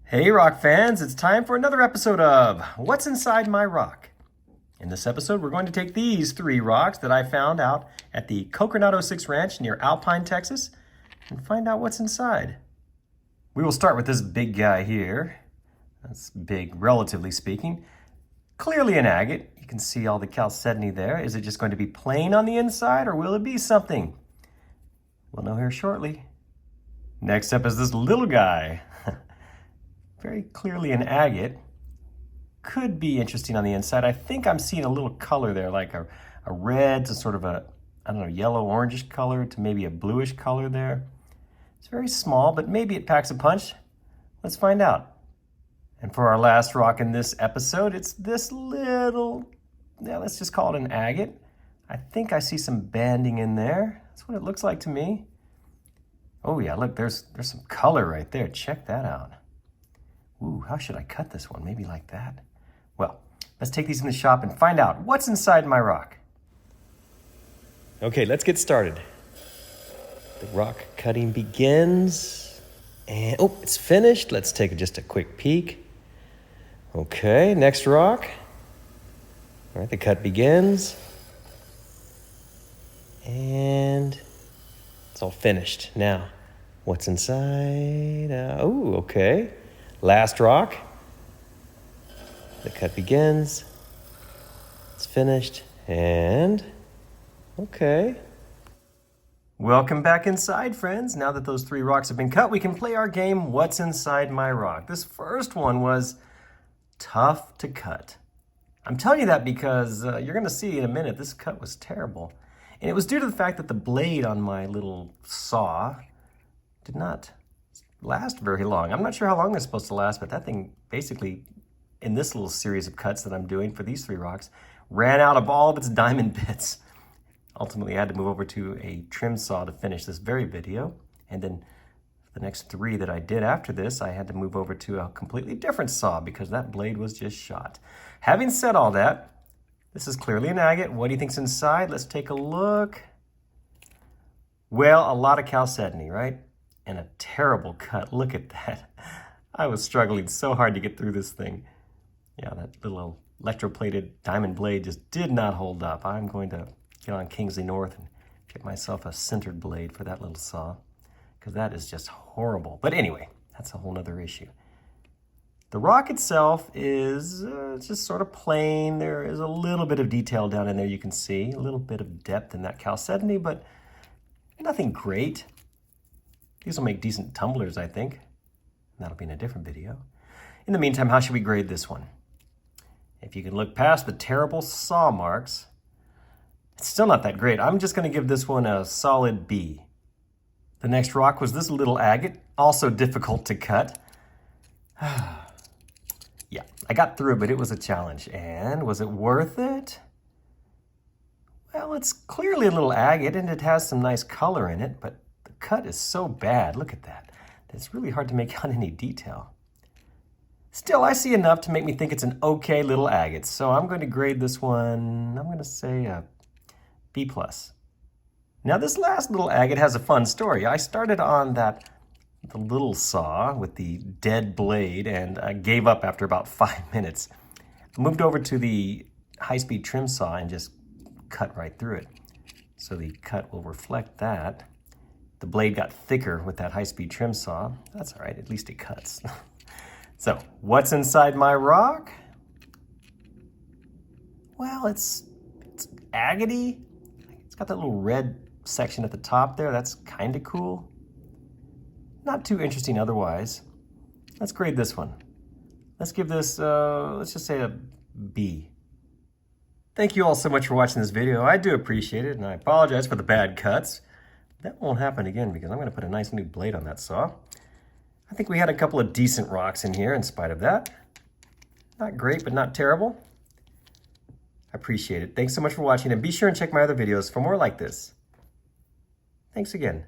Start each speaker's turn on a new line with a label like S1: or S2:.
S1: Hey rock fans, it's time for another episode of What's Inside My Rock. In this episode, we're going to take these three rocks that I found out at the Kokernot 06 Ranch near Alpine, Texas, and find out what's inside. We will start with this big guy here. That's big, relatively speaking. Clearly an agate. You can see all the chalcedony there. Is it just going to be plain on the inside, or will it be something? We'll know here shortly. Next up is this little guy. Very clearly an agate. Could be interesting on the inside. I think I'm seeing a little color there, like a red to sort of a, I don't know, yellow-orangish color to maybe a bluish color there. It's very small, but maybe it packs a punch. Let's find out. And for our last rock in this episode, it's this little, let's just call it an agate. I think I see some banding in there. That's what it looks like to me. Oh yeah, look, there's some color right there. Check that out. Ooh, how should I cut this one? Maybe like that? Well, let's take these in the shop and find out what's inside my rock. Okay, let's get started. The rock cutting begins. And, oh, it's finished. Let's take just a quick peek. Okay, next rock. All right, the cut begins. And it's all finished. Now, what's inside? Oh, okay. Last rock. The cut begins. It's finished. And, okay. Welcome back inside, friends. Now that those three rocks have been cut, we can play our game, What's Inside My Rock? This first one was tough to cut. I'm telling you that because you're going to see in a minute, this cut was terrible. And it was due to the fact that the blade on my little saw did not last very long. I'm not sure how long they're supposed to last, but that thing basically, in this little series of cuts that I'm doing for these three rocks, ran out of all of its diamond bits. Ultimately, I had to move over to a trim saw to finish this very video. And then the next three that I did after this, I had to move over to a completely different saw because that blade was just shot. Having said all that, this is clearly an agate. What do you think's inside? Let's take a look. Well, a lot of chalcedony, right? And a terrible cut. Look at that. I was struggling so hard to get through this thing. Yeah, that little electroplated diamond blade just did not hold up. I'm going to get on Kingsley North and get myself a sintered blade for that little saw, because that is just horrible. But anyway, that's a whole nother issue. The rock itself is just sort of plain. There is a little bit of detail down in there you can see, a little bit of depth in that chalcedony, but nothing great. These will make decent tumblers, I think. That'll be in a different video. In the meantime, how should we grade this one? If you can look past the terrible saw marks, it's still not that great. I'm just going to give this one a solid B. The next rock was this little agate, also difficult to cut. Yeah, I got through it, but it was a challenge. And was it worth it? Well, it's clearly a little agate, and it has some nice color in it, but the cut is so bad. Look at that. It's really hard to make out any detail. Still, I see enough to make me think it's an okay little agate. So I'm going to grade this one, I'm going to say a B+. Now this last little agate has a fun story. I started on the little saw with the dead blade and I gave up after about 5 minutes. I moved over to the high-speed trim saw and just cut right through it. So the cut will reflect that. The blade got thicker with that high-speed trim saw. That's all right, at least it cuts. So, what's inside my rock? Well, it's agate-y. It's got that little red section at the top there. That's kind of cool. Not too interesting otherwise. Let's grade this one. Let's give this, let's just say a B. Thank you all so much for watching this video. I do appreciate it, and I apologize for the bad cuts. That won't happen again because I'm going to put a nice new blade on that saw. I think we had a couple of decent rocks in here in spite of that. Not great, but not terrible. I appreciate it. Thanks so much for watching, and be sure and check my other videos for more like this. Thanks again.